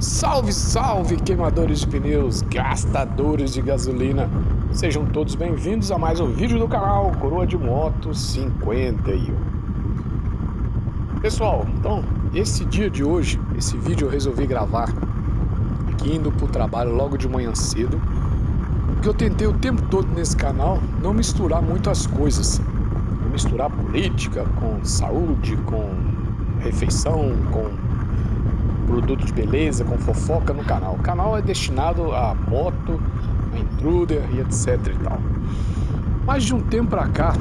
Salve, salve, queimadores de pneus, gastadores de gasolina. Sejam todos bem-vindos a mais um vídeo do canal Coroa de Moto 51. Pessoal, então, esse dia de hoje, esse vídeo eu resolvi gravar aqui indo pro trabalho logo de manhã cedo, porque eu tentei o tempo todo nesse canal não misturar muito as coisas. Não misturar política com saúde, com refeição, com produto de beleza, com fofoca no canal. O canal é destinado a moto, a intruder e etc e tal. Mas de um tempo pra cá,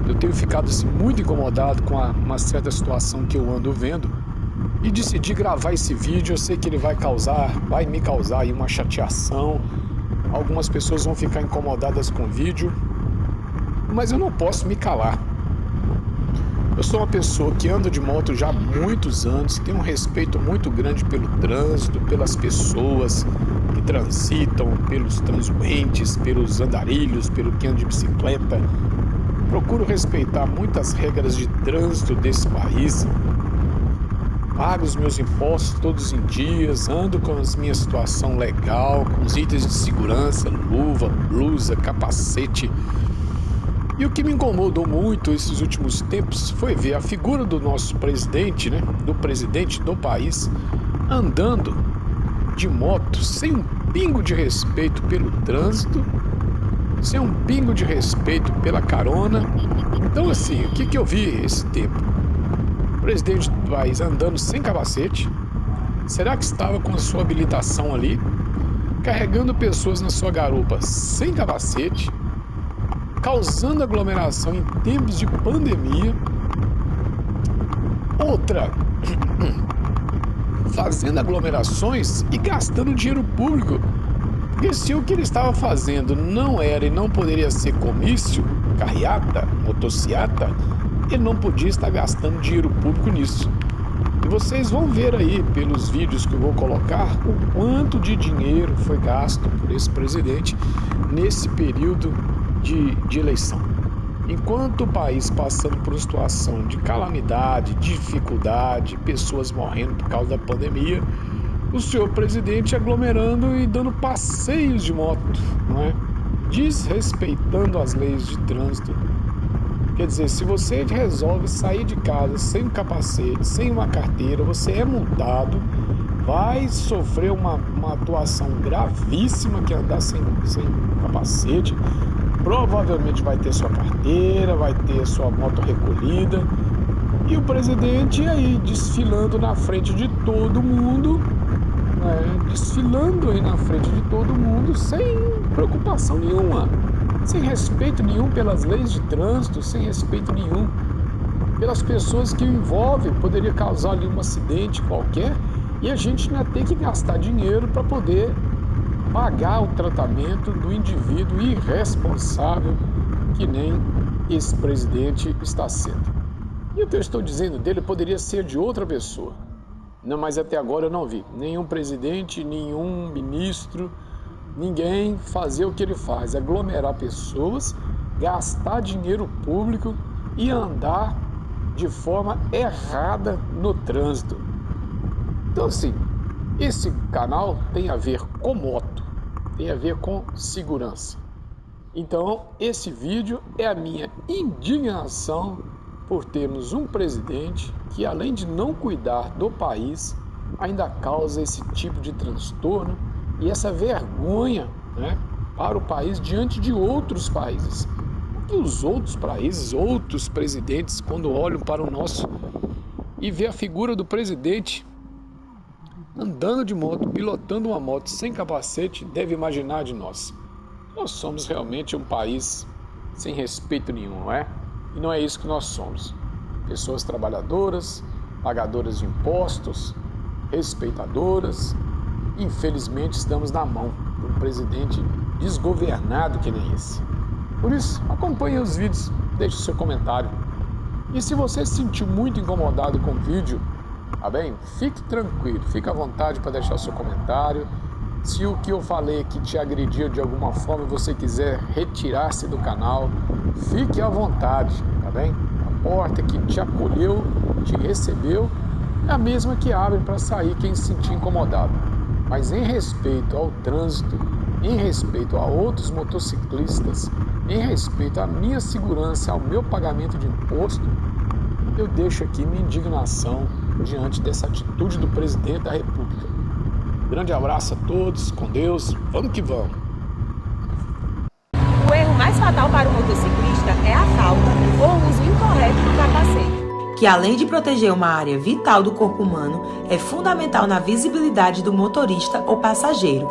eu tenho ficado assim, muito incomodado com uma certa situação que eu ando vendo e decidi gravar esse vídeo. Eu sei que ele vai me causar aí uma chateação. Algumas pessoas vão ficar incomodadas com o vídeo, mas eu não posso me calar. Eu sou uma pessoa que anda de moto já há muitos anos, tenho um respeito muito grande pelo trânsito, pelas pessoas que transitam, pelos transuentes, pelos andarilhos, pelo que anda de bicicleta. Procuro respeitar muitas regras de trânsito desse país. Pago os meus impostos todos em dias, ando com a minha situação legal, com os itens de segurança, luva, blusa, capacete. E o que me incomodou muito esses últimos tempos foi ver a figura do nosso presidente, do presidente do país, andando de moto sem um pingo de respeito pelo trânsito, sem um pingo de respeito pela carona. Então assim, o que eu vi esse tempo? O presidente do país andando sem capacete. Será que estava com a sua habilitação ali? Carregando pessoas na sua garupa sem capacete, causando aglomeração em tempos de pandemia. Outra, fazendo aglomerações e gastando dinheiro público. Porque se o que ele estava fazendo não era e não poderia ser comício, carreata, motociata, ele não podia estar gastando dinheiro público nisso. E vocês vão ver aí pelos vídeos que eu vou colocar o quanto de dinheiro foi gasto por esse presidente nesse período de eleição. Enquanto o país passando por uma situação de calamidade, dificuldade, pessoas morrendo por causa da pandemia, o senhor presidente aglomerando e dando passeios de moto, não é? Desrespeitando as leis de trânsito. Quer dizer, se você resolve sair de casa sem um capacete, sem uma carteira, você é multado, vai sofrer uma atuação gravíssima, que é andar sem capacete. Provavelmente vai ter sua carteira, vai ter sua moto recolhida. E o presidente aí desfilando na frente de todo mundo, desfilando aí na frente de todo mundo sem preocupação nenhuma, sem respeito nenhum pelas leis de trânsito, sem respeito nenhum pelas pessoas que o envolvem. Poderia causar ali um acidente qualquer e a gente ainda tem que gastar dinheiro para poder pagar o tratamento do indivíduo irresponsável que nem esse presidente está sendo. E o que eu estou dizendo dele poderia ser de outra pessoa. Não, mas até agora eu não vi nenhum presidente, nenhum ministro, ninguém fazer o que ele faz, aglomerar pessoas, gastar dinheiro público e andar de forma errada no trânsito. Então assim, esse canal tem a ver com moto, tem a ver com segurança. Então, esse vídeo é a minha indignação por termos um presidente que, além de não cuidar do país, ainda causa esse tipo de transtorno e essa vergonha, para o país diante de outros países. E os outros países, outros presidentes, quando olham para o nosso e vê a figura do presidente andando de moto, pilotando uma moto sem capacete, deve imaginar de nós. Nós somos realmente um país sem respeito nenhum, não é? E não é isso que nós somos. Pessoas trabalhadoras, pagadoras de impostos, respeitadoras. Infelizmente estamos na mão de um presidente desgovernado que nem esse. Por isso, acompanhe os vídeos, deixe seu comentário. E se você se sentiu muito incomodado com o vídeo, tá bem? Fique tranquilo, fique à vontade para deixar seu comentário. Se o que eu falei aqui te agrediu de alguma forma e você quiser retirar-se do canal, fique à vontade, tá bem? A porta que te acolheu, te recebeu, é a mesma que abre para sair quem se sentir incomodado. Mas em respeito ao trânsito, em respeito a outros motociclistas, em respeito à minha segurança, ao meu pagamento de imposto, eu deixo aqui minha indignação diante dessa atitude do presidente da República. Grande abraço a todos, com Deus, vamos que vamos. O erro mais fatal para o motociclista é a falta ou o uso incorreto do capacete, que além de proteger uma área vital do corpo humano, é fundamental na visibilidade do motorista ou passageiro.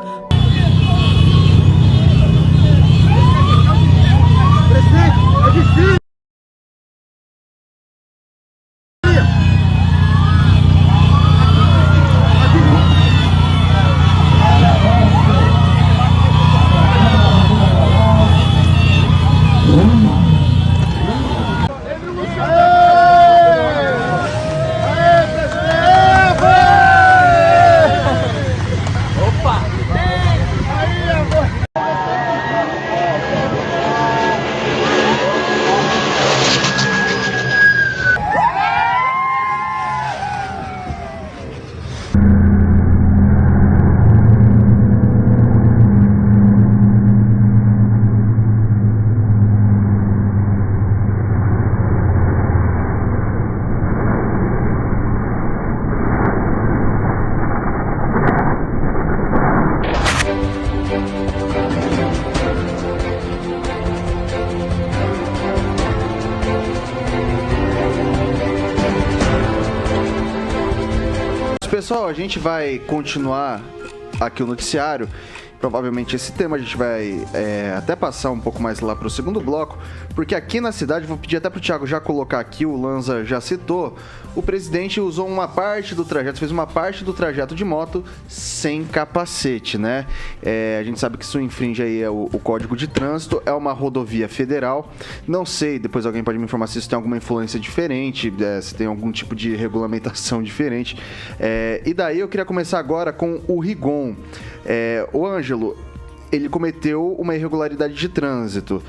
Pessoal, a gente vai continuar aqui o noticiário. Provavelmente esse tema a gente vai até passar um pouco mais lá para o segundo bloco, porque aqui na cidade, vou pedir até para o Thiago já colocar aqui, o Lanza já citou, o presidente usou uma parte do trajeto, fez uma parte do trajeto de moto sem capacete, né? A gente sabe que isso infringe aí o Código de Trânsito, é uma rodovia federal, não sei, depois alguém pode me informar se isso tem alguma influência diferente, se tem algum tipo de regulamentação diferente. E daí eu queria começar agora com o Rigon. O Ângelo, ele cometeu uma irregularidade de trânsito.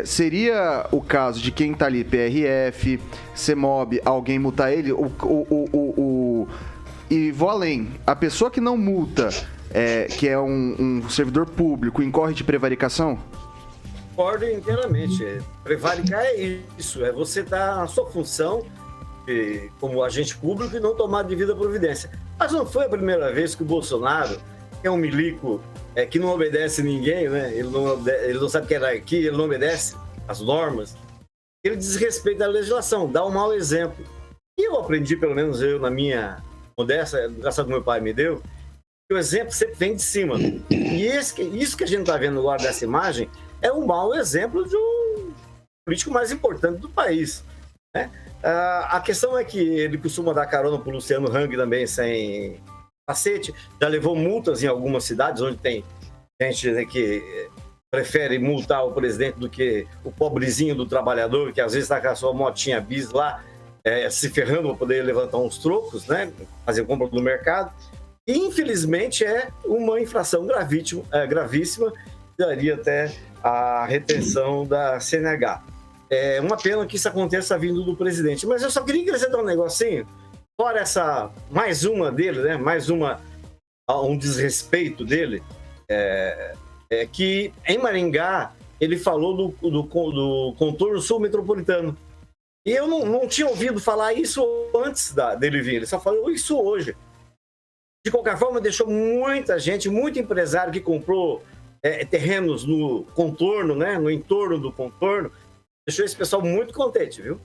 Seria o caso de quem tá ali, PRF, CEMOB, alguém multar ele? E vou além, a pessoa que não multa, que é um servidor público, incorre de prevaricação? Concordo inteiramente. Prevaricar é isso, é você dar a sua função como agente público e não tomar devida providência. Mas não foi a primeira vez que o Bolsonaro, que é um milico que não obedece ninguém, né? Ele não sabe que é aqui, ele não obedece as normas, ele desrespeita a legislação, dá um mau exemplo. E eu aprendi, pelo menos eu, na minha modéstia, a educação que meu pai me deu, que o exemplo sempre vem de cima. E isso que a gente está vendo agora dessa imagem é um mau exemplo de um político mais importante do país, né? A questão é que ele costuma dar carona para o Luciano Hang também sem capacete, já levou multas em algumas cidades onde tem gente, né, que prefere multar o presidente do que o pobrezinho do trabalhador, que às vezes está com a sua motinha bis lá, se ferrando para poder levantar uns trocos, né, fazer compra no mercado. E, infelizmente, é uma infração gravíssima, que daria até a retenção da CNH. É uma pena que isso aconteça vindo do presidente, mas eu só queria acrescentar um negocinho. Fora essa, mais uma dele, né? Mais um desrespeito dele, que em Maringá ele falou do contorno sul metropolitano. E eu não tinha ouvido falar isso antes dele vir, ele só falou isso hoje. De qualquer forma, deixou muita gente, muito empresário que comprou terrenos no contorno, né? No entorno do contorno, deixou esse pessoal muito contente, viu?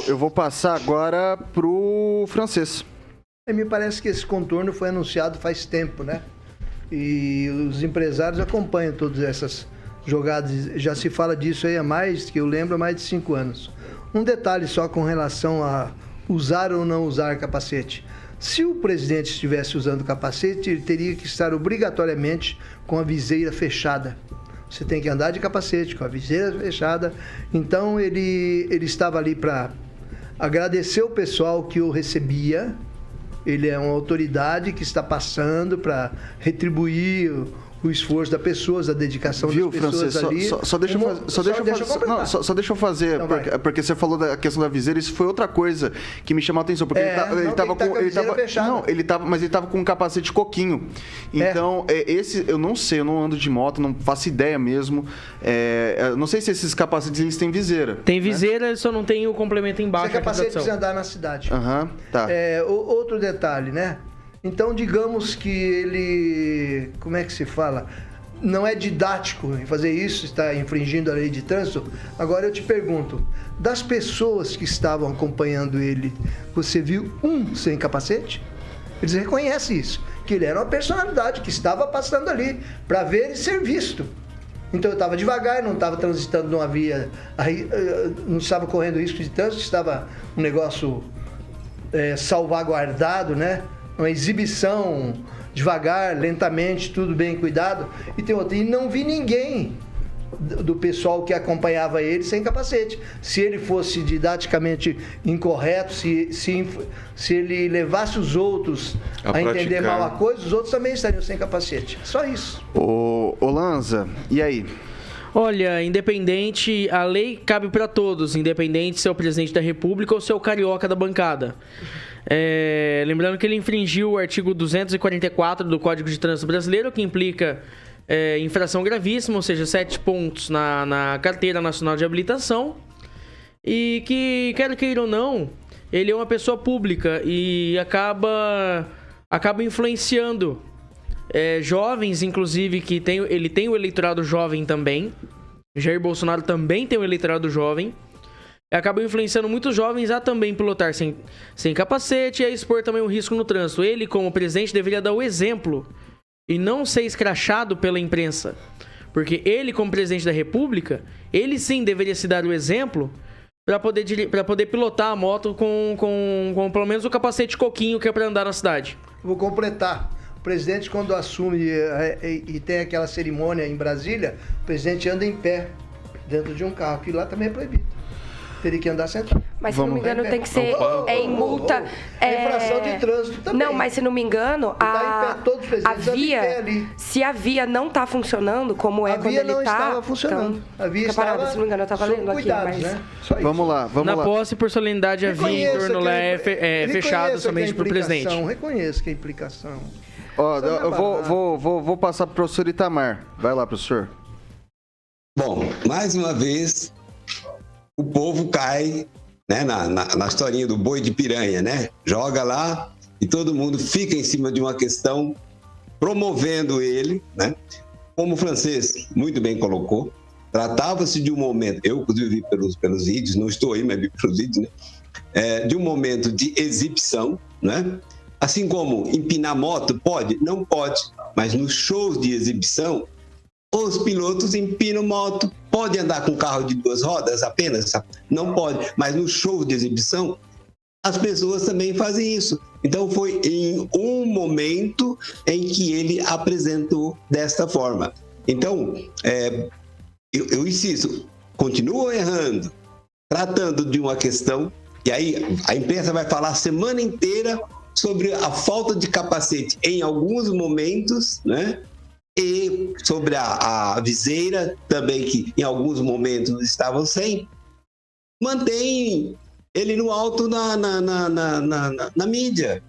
Eu vou passar agora pro Francês. Me parece que esse contorno foi anunciado faz tempo, né? E os empresários acompanham todas essas jogadas. Já se fala disso aí há mais, que eu lembro, há mais de 5 anos. Um detalhe só com relação a usar ou não usar capacete. Se o presidente estivesse usando capacete, ele teria que estar obrigatoriamente com a viseira fechada. Você tem que andar de capacete, com a viseira fechada. Então, ele estava ali para agradecer o pessoal que o recebia. Ele é uma autoridade que está passando para retribuir o esforço das pessoas, a dedicação Viu, das pessoas Francês, ali. só deixa eu fazer, Então, porque você falou da questão da viseira, isso foi outra coisa que me chamou a atenção, porque mas ele tava com um capacete coquinho. Então, esse, eu não sei, eu não ando de moto, não faço ideia mesmo. Não sei se esses capacetes eles têm viseira. Tem viseira, ele só não tem o complemento embaixo. Esse capacete precisa andar na cidade. Tá. Outro detalhe, né? Então, digamos que ele, como é que se fala? Não é didático em fazer isso, está infringindo a lei de trânsito. Agora eu te pergunto, das pessoas que estavam acompanhando ele, você viu um sem capacete? Eles reconhecem isso, que ele era uma personalidade que estava passando ali para ver e ser visto. Então eu estava devagar, não estava transitando numa via, não estava correndo risco de trânsito, estava um negócio salvaguardado, né? Uma exibição devagar, lentamente, tudo bem cuidado. E tem outro, e não vi ninguém do pessoal que acompanhava ele sem capacete. Se ele fosse didaticamente incorreto, se ele levasse os outros a entender mal a coisa, os outros também estariam sem capacete. Só isso. Ô Lanza, e aí? Olha, independente, a lei cabe para todos, independente se é o presidente da República ou se é o carioca da bancada. Lembrando que ele infringiu o artigo 244 do Código de Trânsito Brasileiro, que implica infração gravíssima, ou seja, 7 pontos na Carteira Nacional de Habilitação. E que, quer queira ou não, ele é uma pessoa pública e acaba influenciando jovens, inclusive, que ele tem o eleitorado jovem também. Jair Bolsonaro também tem o eleitorado jovem. Acaba influenciando muitos jovens a também pilotar sem capacete e a expor também um risco no trânsito. Ele, como presidente, deveria dar o exemplo e não ser escrachado pela imprensa. Porque ele, como presidente da República, ele sim deveria se dar o exemplo para poder pilotar a moto com pelo menos o capacete coquinho que é para andar na cidade. Vou completar. O presidente, quando assume e tem aquela cerimônia em Brasília, o presidente anda em pé dentro de um carro, que lá também é proibido. Teria que andar sentado. Mas se não me engano tem que ser em multa. Infração de trânsito também. Não, mas se não me engano, se a via não está funcionando, como é quando ele está... A via não estava funcionando. Então, a via estava... Se não me engano, eu estava lendo aqui, mas... Né? Vamos lá. Na posse, por solenidade, a via em torno lá é fechado somente para o presidente. Reconheço que é implicação. Eu vou passar para o professor Itamar. Vai lá, professor. Bom, mais uma vez... O povo cai, né, na historinha do boi de piranha, né? Joga lá e todo mundo fica em cima de uma questão, promovendo ele, né? Como o Francês muito bem colocou, tratava-se de um momento, eu inclusive vi pelos vídeos, não estou aí, mas vi pelos vídeos, né? De um momento de exibição, né? Assim como empinar moto, pode? Não pode, mas nos shows de exibição, os pilotos empinam moto. Pode andar com carro de 2 rodas apenas? Não pode. Mas no show de exibição, as pessoas também fazem isso. Então foi em um momento em que ele apresentou desta forma. Então, eu insisto, continuo errando, tratando de uma questão, e aí a imprensa vai falar a semana inteira sobre a falta de capacete em alguns momentos, né? E sobre a viseira também, que em alguns momentos estavam sem, mantém ele no alto na mídia.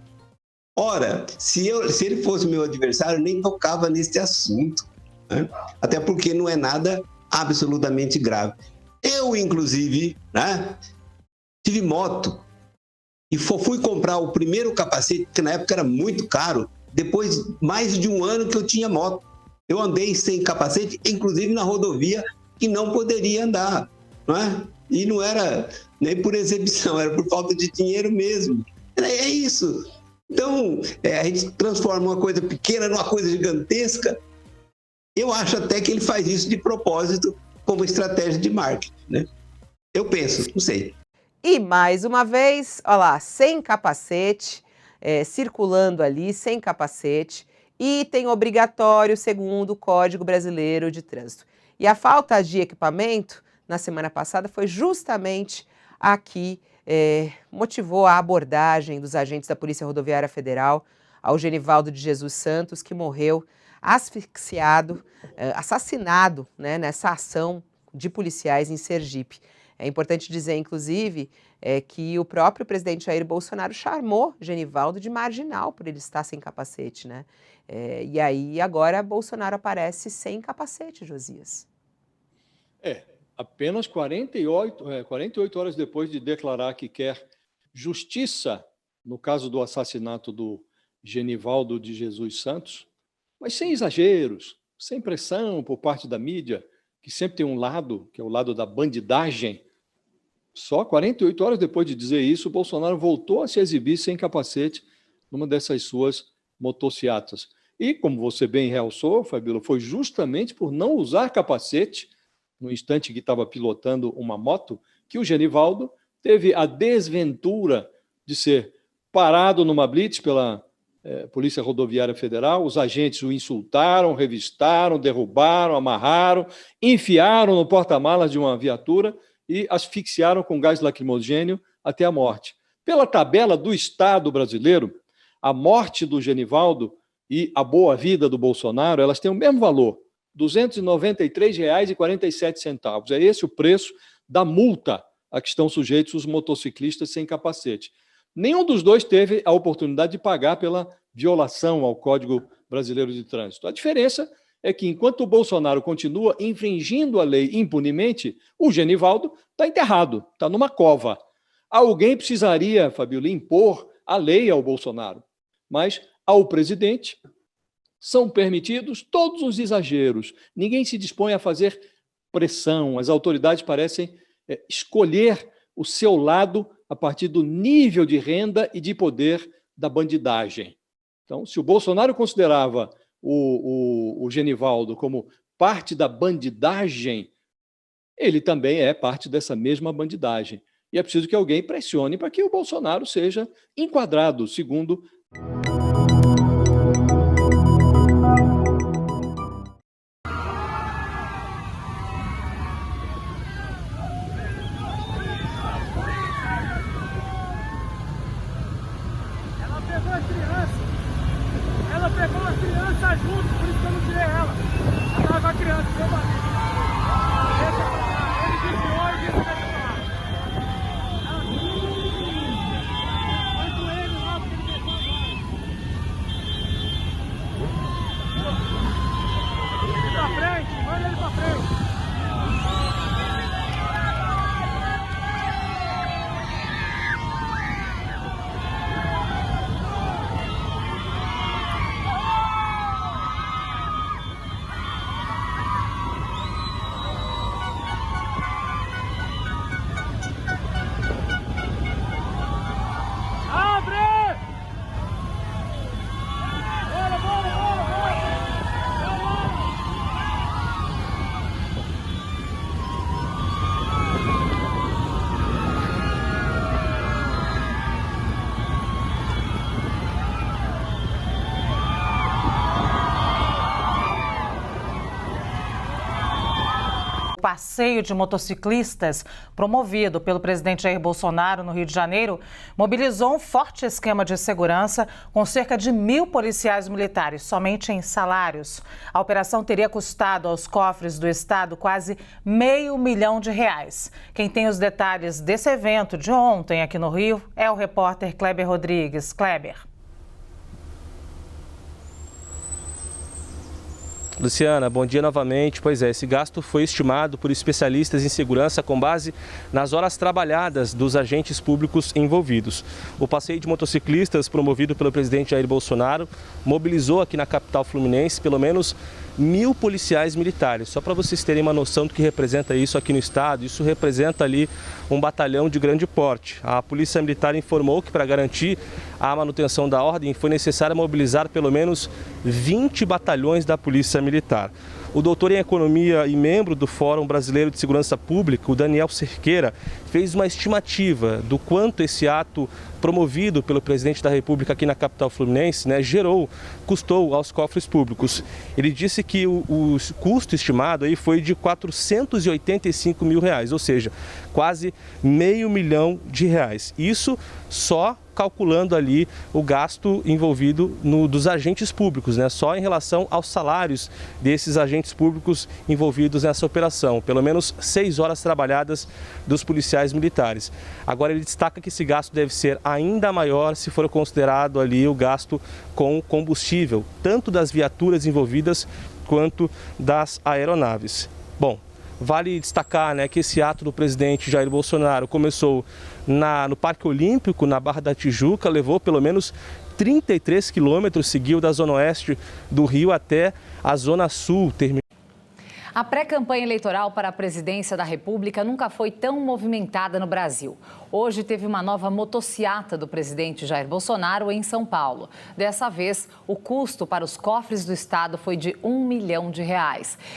Ora, se ele fosse meu adversário, eu nem tocava nesse assunto, né? Até porque não é nada absolutamente grave. Eu, inclusive, né, tive moto e fui comprar o primeiro capacete, que na época era muito caro, depois mais de um ano que eu tinha moto. Eu andei sem capacete, inclusive na rodovia, que não poderia andar, não é? E não era nem por exibição, era por falta de dinheiro mesmo. É isso. Então, a gente transforma uma coisa pequena numa coisa gigantesca. Eu acho até que ele faz isso de propósito, como estratégia de marketing, né? Eu penso, não sei. E mais uma vez, olha lá, sem capacete, circulando ali, sem capacete. Item obrigatório segundo o Código Brasileiro de Trânsito. E a falta de equipamento, na semana passada, foi justamente a que motivou a abordagem dos agentes da Polícia Rodoviária Federal ao Genivaldo de Jesus Santos, que morreu asfixiado, assassinado, né, nessa ação de policiais em Sergipe. É importante dizer, inclusive, que o próprio presidente Jair Bolsonaro chamou Genivaldo de marginal por ele estar sem capacete, né? E aí agora Bolsonaro aparece sem capacete, Josias. Apenas 48 horas depois de declarar que quer justiça no caso do assassinato do Genivaldo de Jesus Santos, mas sem exageros, sem pressão por parte da mídia, que sempre tem um lado, que é o lado da bandidagem. Só 48 horas depois de dizer isso, o Bolsonaro voltou a se exibir sem capacete numa dessas suas motocicletas. E, como você bem realçou, Fabíola, foi justamente por não usar capacete, no instante que estava pilotando uma moto, que o Genivaldo teve a desventura de ser parado numa blitz pela Polícia Rodoviária Federal. Os agentes o insultaram, revistaram, derrubaram, amarraram, enfiaram no porta-malas de uma viatura e asfixiaram com gás lacrimogêneo até a morte. Pela tabela do Estado brasileiro, a morte do Genivaldo e a boa vida do Bolsonaro, elas têm o mesmo valor, R$ 293,47. É esse o preço da multa a que estão sujeitos os motociclistas sem capacete. Nenhum dos dois teve a oportunidade de pagar pela violação ao Código Brasileiro de Trânsito. A diferença é que, enquanto o Bolsonaro continua infringindo a lei impunemente, o Genivaldo está enterrado, está numa cova. Alguém precisaria, Fabíola, impor a lei ao Bolsonaro, mas ao presidente são permitidos todos os exageros. Ninguém se dispõe a fazer pressão. As autoridades parecem escolher o seu lado a partir do nível de renda e de poder da bandidagem. Então, se o Bolsonaro considerava o Genivaldo como parte da bandidagem, ele também é parte dessa mesma bandidagem. E é preciso que alguém pressione para que o Bolsonaro seja enquadrado, segundo... Ela pegou a criança junto, por isso que eu não tirei ela. Ela tava com a criança, seu marido. Deixa pra lá, ele desviou e disse deixa pra lá. Foi com ele lá, porque ele deixou agora. Ele pra frente, manda ele pra frente. Passeio de motociclistas, promovido pelo presidente Jair Bolsonaro no Rio de Janeiro, mobilizou um forte esquema de segurança com cerca de 1.000 policiais militares, somente em salários. A operação teria custado aos cofres do Estado quase R$500 milhão. Quem tem os detalhes desse evento de ontem aqui no Rio é o repórter Kleber Rodrigues. Kleber. Luciana, bom dia novamente. Pois é, esse gasto foi estimado por especialistas em segurança com base nas horas trabalhadas dos agentes públicos envolvidos. O passeio de motociclistas promovido pelo presidente Jair Bolsonaro mobilizou aqui na capital fluminense pelo menos 1.000 policiais militares. Só para vocês terem uma noção do que representa isso aqui no estado, isso representa ali um batalhão de grande porte. A Polícia Militar informou que para garantir a manutenção da ordem foi necessário mobilizar pelo menos 20 batalhões da Polícia Militar. O doutor em Economia e membro do Fórum Brasileiro de Segurança Pública, o Daniel Cerqueira, fez uma estimativa do quanto esse ato promovido pelo presidente da República aqui na capital fluminense, custou aos cofres públicos. Ele disse que o custo estimado aí foi de R$485 mil, ou seja, quase R$500 milhão. Isso só calculando ali o gasto envolvido dos agentes públicos, né? Só em relação aos salários desses agentes públicos envolvidos nessa operação. Pelo menos 6 horas trabalhadas dos policiais militares. Agora ele destaca que esse gasto deve ser ainda maior se for considerado ali o gasto com combustível, tanto das viaturas envolvidas quanto das aeronaves. Bom, vale destacar, né, que esse ato do presidente Jair Bolsonaro começou no Parque Olímpico, na Barra da Tijuca, levou pelo menos 33 quilômetros, seguiu da zona oeste do Rio até a zona sul. A pré-campanha eleitoral para a presidência da República nunca foi tão movimentada no Brasil. Hoje teve uma nova motociata do presidente Jair Bolsonaro em São Paulo. Dessa vez, o custo para os cofres do estado foi de R$1 milhão.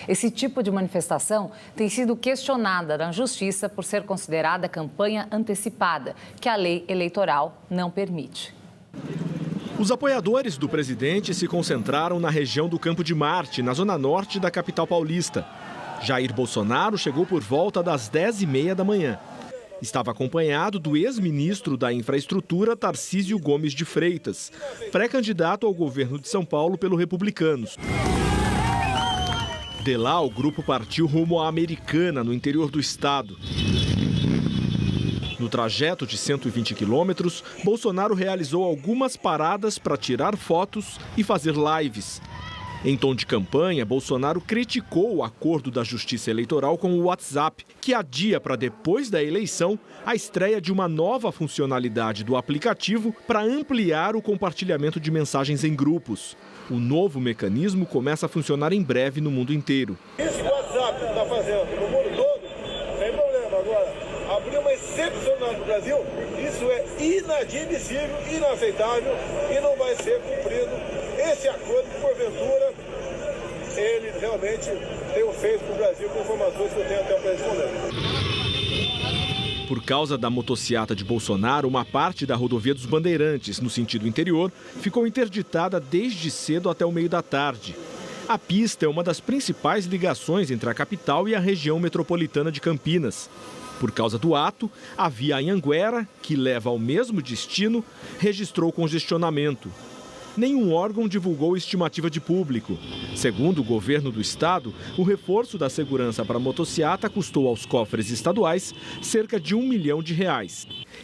Esse tipo de manifestação tem sido questionada na Justiça por ser considerada campanha antecipada, que a lei eleitoral não permite. Os apoiadores do presidente se concentraram na região do Campo de Marte, na zona norte da capital paulista. Jair Bolsonaro chegou por volta das 10h30 da manhã. Estava acompanhado do ex-ministro da Infraestrutura, Tarcísio Gomes de Freitas, pré-candidato ao governo de São Paulo pelo Republicanos. De lá, o grupo partiu rumo à Americana, no interior do estado. No trajeto de 120 quilômetros, Bolsonaro realizou algumas paradas para tirar fotos e fazer lives. Em tom de campanha, Bolsonaro criticou o acordo da Justiça Eleitoral com o WhatsApp, que adia para depois da eleição a estreia de uma nova funcionalidade do aplicativo para ampliar o compartilhamento de mensagens em grupos. O novo mecanismo começa a funcionar em breve no mundo inteiro. Isso que o WhatsApp está fazendo no mundo todo, sem problema. Agora, abrir uma excepcional no Brasil, isso é inadmissível, inaceitável e não vai ser cumprido esse acordo que, porventura, ele realmente tem feito para o Brasil com informações que eu tenho até para esse momento. Por causa da motociata de Bolsonaro, uma parte da rodovia dos Bandeirantes, no sentido interior, ficou interditada desde cedo até o meio da tarde. A pista é uma das principais ligações entre a capital e a região metropolitana de Campinas. Por causa do ato, a via Anhanguera, que leva ao mesmo destino, registrou congestionamento. Nenhum órgão divulgou estimativa de público. Segundo o governo do estado, o reforço da segurança para a motociata custou aos cofres estaduais cerca de R$1 milhão.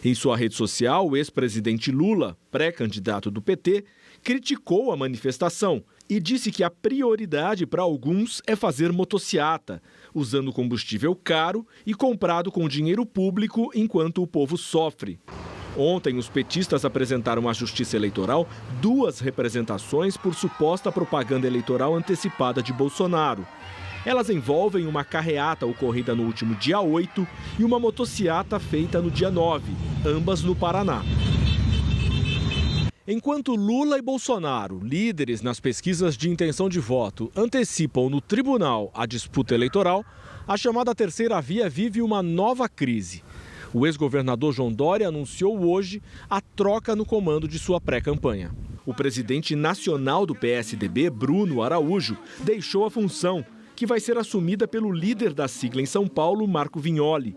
Em sua rede social, o ex-presidente Lula, pré-candidato do PT, criticou a manifestação e disse que a prioridade para alguns é fazer motociata, usando combustível caro e comprado com dinheiro público enquanto o povo sofre. Ontem, os petistas apresentaram à Justiça Eleitoral 2 representações por suposta propaganda eleitoral antecipada de Bolsonaro. Elas envolvem uma carreata ocorrida no último dia 8 e uma motociata feita no dia 9, ambas no Paraná. Enquanto Lula e Bolsonaro, líderes nas pesquisas de intenção de voto, antecipam no tribunal a disputa eleitoral, a chamada terceira via vive uma nova crise. O ex-governador João Dória anunciou hoje a troca no comando de sua pré-campanha. O presidente nacional do PSDB, Bruno Araújo, deixou a função, que vai ser assumida pelo líder da sigla em São Paulo, Marco Vignoli.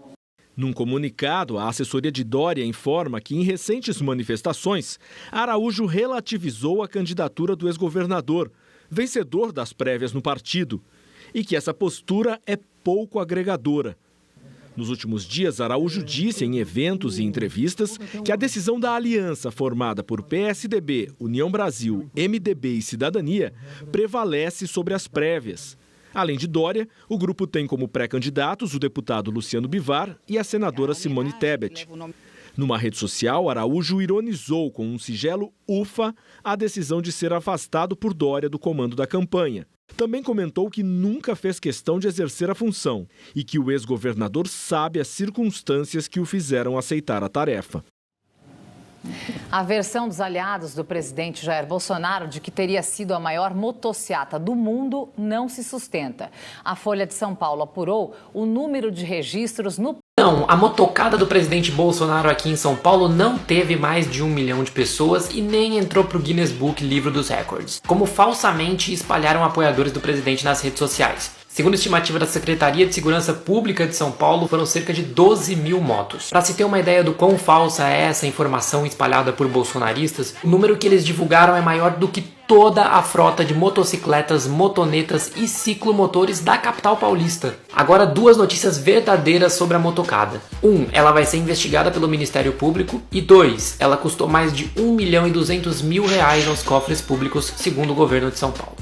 Num comunicado, a assessoria de Dória informa que, em recentes manifestações, Araújo relativizou a candidatura do ex-governador, vencedor das prévias no partido, e que essa postura é pouco agregadora. Nos últimos dias, Araújo disse em eventos e entrevistas que a decisão da aliança formada por PSDB, União Brasil, MDB e Cidadania prevalece sobre as prévias. Além de Dória, o grupo tem como pré-candidatos o deputado Luciano Bivar e a senadora Simone Tebet. Numa rede social, Araújo ironizou com um sigelo "ufa" a decisão de ser afastado por Dória do comando da campanha. Também comentou que nunca fez questão de exercer a função e que o ex-governador sabe as circunstâncias que o fizeram aceitar a tarefa. A versão dos aliados do presidente Jair Bolsonaro de que teria sido a maior motociata do mundo não se sustenta. A Folha de São Paulo apurou o número de registros no... Não, a motocada do presidente Bolsonaro aqui em São Paulo não teve mais de 1 milhão de pessoas e nem entrou para o Guinness Book Livro dos Records, como falsamente espalharam apoiadores do presidente nas redes sociais. Segundo a estimativa da Secretaria de Segurança Pública de São Paulo, foram cerca de 12 mil motos. Para se ter uma ideia do quão falsa é essa informação espalhada por bolsonaristas, o número que eles divulgaram é maior do que toda a frota de motocicletas, motonetas e ciclomotores da capital paulista. Agora, 2 notícias verdadeiras sobre a motocada. 1, ela vai ser investigada pelo Ministério Público. E 2, ela custou mais de R$ 1.200.000 aos cofres públicos, segundo o governo de São Paulo.